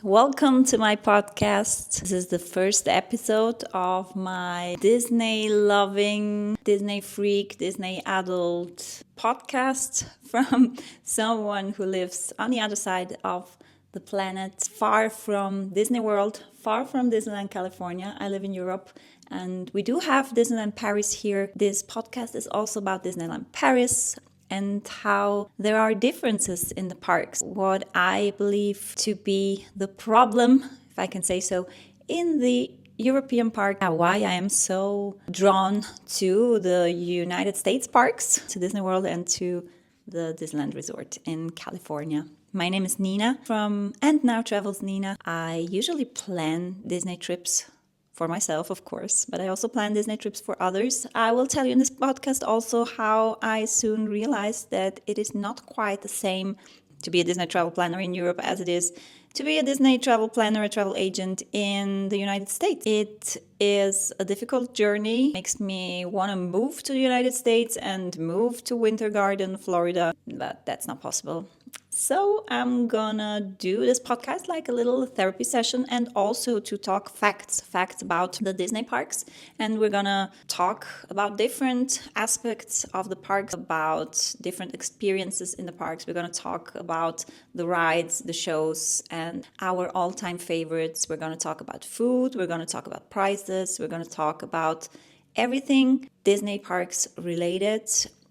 Welcome to my podcast. This is the first episode of my Disney loving, Disney freak, Disney adult podcast from someone who lives on the other side of the planet, far from Disney World, far from Disneyland California. I live in Europe and we do have Disneyland Paris here. This podcast is also about Disneyland Paris and how there are differences in the parks. What I believe to be the problem, if I can say so, in the European park, why I am so drawn to the United States parks, to Disney World and to the Disneyland Resort in California. My name is Nina from And Now Travels Nina. I usually plan Disney trips for myself, of course, but I also plan Disney trips for others. I will tell you in this podcast also how I soon realized that it is not quite the same to be a Disney travel planner in Europe as it is to be a Disney travel planner, a travel agent in the United States. It is a difficult journey. It makes me want to move to the United States and move to Winter Garden, Florida, but that's not possible. So I'm gonna do this podcast like a little therapy session and also to talk facts about the Disney parks. And we're gonna talk about different aspects of the parks, about different experiences in the parks. We're gonna talk about the rides, the shows, and our all-time favorites. We're gonna talk about food, we're gonna talk about prices, we're gonna talk about everything Disney parks related.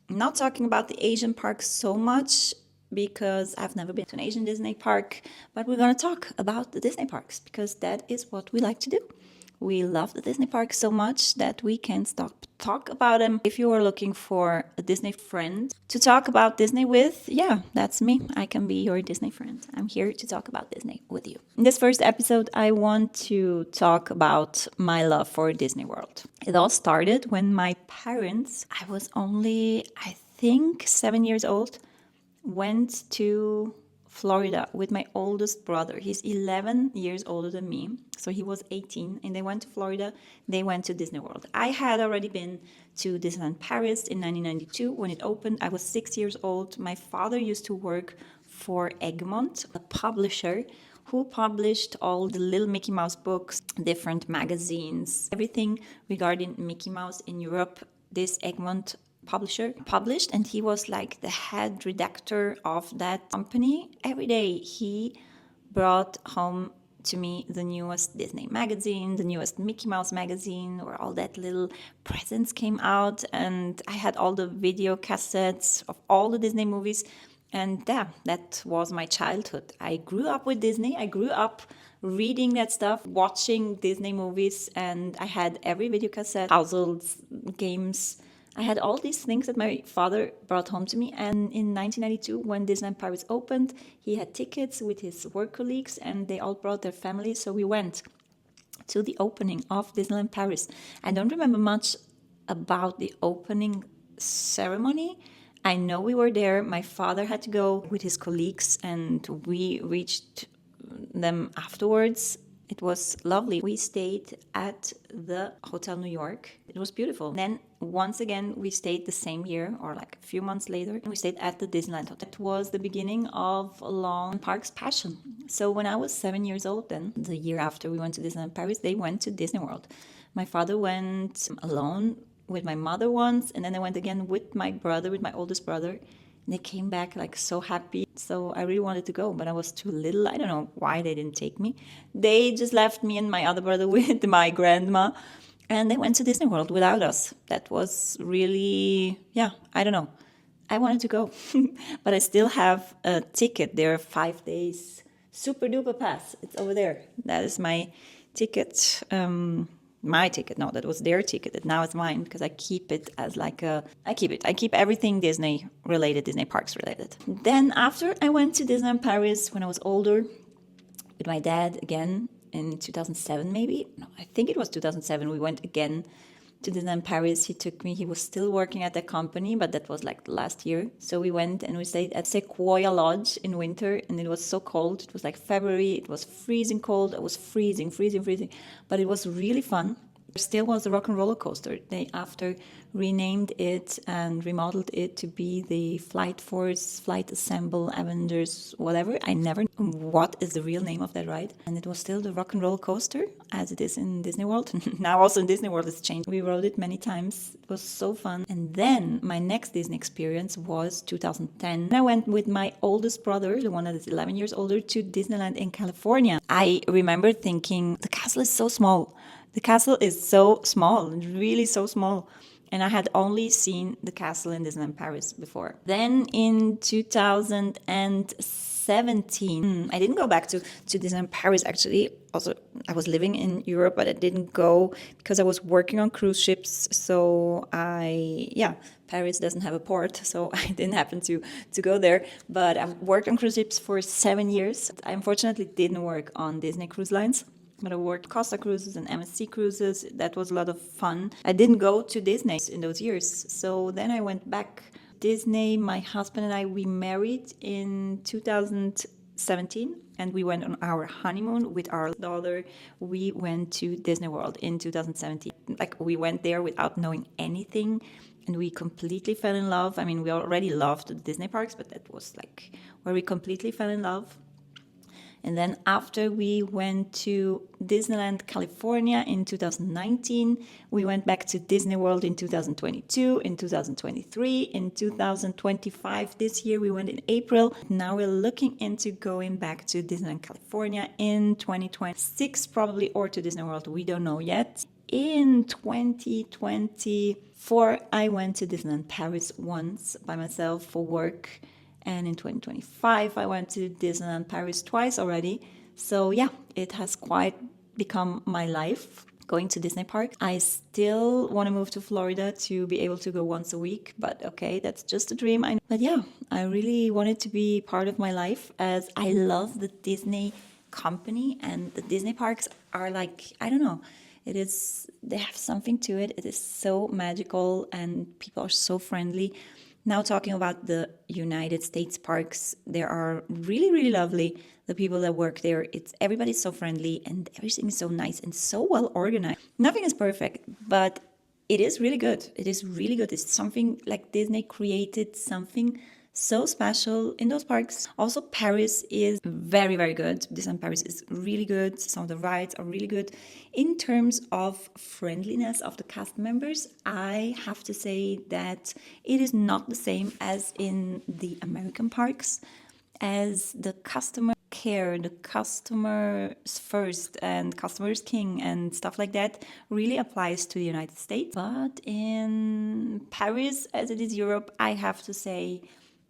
I'm not talking about the Asian parks so much, because I've never been to an Asian Disney park, but we're going to talk about the Disney parks because that is what we like to do. We love the Disney parks so much that we can't stop talk about them. If you are looking for a Disney friend to talk about Disney with, yeah, that's me. I can be your Disney friend. I'm here to talk about Disney with you. In this first episode, I want to talk about my love for Disney World. It all started when my parents, I was only, I think, 7 years old, went to Florida with my oldest brother. He's 11 years older than me, so he was 18, and they went to Florida. They went to Disney World. I had already been to Disneyland Paris in 1992 when it opened. I was 6 years old. My father used to work for Egmont, a publisher who published all the little Mickey Mouse books, different magazines, everything regarding Mickey Mouse in Europe. This Egmont publisher published, and he was like the head redactor of that company. Every day he brought home to me the newest Disney magazine, the newest Mickey Mouse magazine, where all that little presents came out, and I had all the video cassettes of all the Disney movies, and yeah, that was my childhood. I grew up with Disney. I grew up reading that stuff, watching Disney movies, and I had every video cassette, puzzles, games. I had all these things that my father brought home to me. And in 1992, when Disneyland Paris opened, he had tickets with his work colleagues and they all brought their families. So we went to the opening of Disneyland Paris. I don't remember much about the opening ceremony. I know we were there. My father had to go with his colleagues and we reached them afterwards. It was lovely. We stayed at the Hotel New York. It was beautiful. Then once again, we stayed the same year or like a few months later, and we stayed at the Disneyland Hotel. It was the beginning of a long park's passion. So when I was 7 years old, then the year after we went to Disneyland Paris, they went to Disney World. My father went alone with my mother once, and then I went again with my brother, with my oldest brother. And they came back like so happy. So I really wanted to go, but I was too little. I don't know why they didn't take me. They just left me and my other brother with my grandma, and they went to Disney World without us. That was really, I don't know. I wanted to go, but I still have a ticket there, 5 days. Super duper pass. It's over there. That is my ticket. My ticket, no, that was their ticket, and now it's mine because I keep it as I keep everything Disney related, Disney parks related. Then after I went to Disneyland Paris when I was older with my dad again in 2007 maybe, no, I think it was 2007, we went again to Disneyland Paris. He took me, he was still working at the company, but that was like last year. So we went and we stayed at Sequoia Lodge in winter, and it was so cold. It was like February, it was freezing cold. I was freezing, but it was really fun. There still was a rock and roller coaster. They after renamed it and remodeled it to be the Flight Force, Flight Assemble, Avengers, whatever. I never knew what is the real name of that ride. And it was still the rock and roller coaster as it is in Disney World. Now also in Disney World it's changed. We rode it many times. It was so fun. And then my next Disney experience was 2010. I went with my oldest brother, the one that is 11 years older, to Disneyland in California. I remember thinking, the castle is so small. The castle is so small, really so small. And I had only seen the castle in Disneyland Paris before. Then in 2017, I didn't go back to Disneyland Paris actually. Also, I was living in Europe, but I didn't go because I was working on cruise ships. So Paris doesn't have a port, so I didn't happen to go there. But I've worked on cruise ships for 7 years. I unfortunately didn't work on Disney Cruise Lines. But I worked Costa Cruises and MSC Cruises. That was a lot of fun. I didn't go to Disney in those years. So then I went back. Disney, my husband and I, we married in 2017. And we went on our honeymoon with our daughter. We went to Disney World in 2017. Like, we went there without knowing anything. And we completely fell in love. I mean, we already loved the Disney parks, but that was like where we completely fell in love. And then after we went to Disneyland, California in 2019, we went back to Disney World in 2022, in 2023, in 2025. This year we went in April. Now we're looking into going back to Disneyland, California in 2026 probably, or to Disney World. We don't know yet. In 2024, I went to Disneyland Paris once by myself for work. And in 2025, I went to Disneyland Paris twice already. So yeah, it has quite become my life, going to Disney parks. I still want to move to Florida to be able to go once a week. But okay, that's just a dream. But yeah, I really want it to be part of my life, as I love the Disney company. And the Disney parks are like, I don't know, they have something to it. It is so magical and people are so friendly. Now talking about the United States parks, they are really, really lovely. The people that work there, everybody's so friendly and everything is so nice and so well organized. Nothing is perfect, but it is really good. It is really good. It's something like Disney created something so special in those parks. Also, Paris is very, very good. Disneyland Paris is really good. Some of the rides are really good. In terms of friendliness of the cast members, I have to say that it is not the same as in the American parks, as the customer care, the customers first and customers king and stuff like that really applies to the United States. But in Paris, as it is Europe, I have to say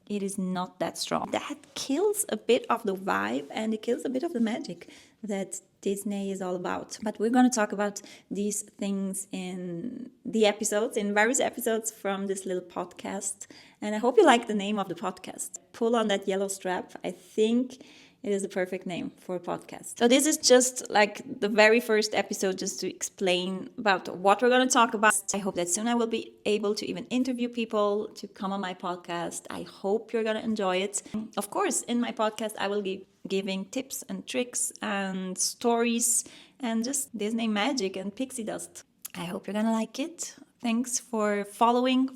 it is not that strong. That kills a bit of the vibe and it kills a bit of the magic that Disney is all about. But we're going to talk about these things in the episodes, in various episodes from this little podcast. And I hope you like the name of the podcast. Pull on that yellow strap. I think it is the perfect name for a podcast. So this is just like the very first episode, just to explain about what we're going to talk about. I hope that soon I will be able to even interview people to come on my podcast. I hope you're going to enjoy it. Of course, in my podcast, I will be giving tips and tricks and stories and just Disney magic and pixie dust. I hope you're going to like it. Thanks for following.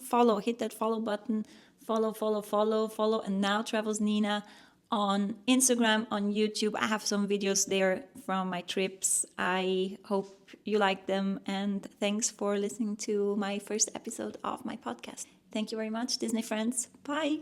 Hit that follow button. Follow. And now Travels Nina on Instagram, on YouTube. I have some videos there from my trips. I hope you like them. And thanks for listening to my first episode of my podcast. Thank you very much, Disney friends. Bye.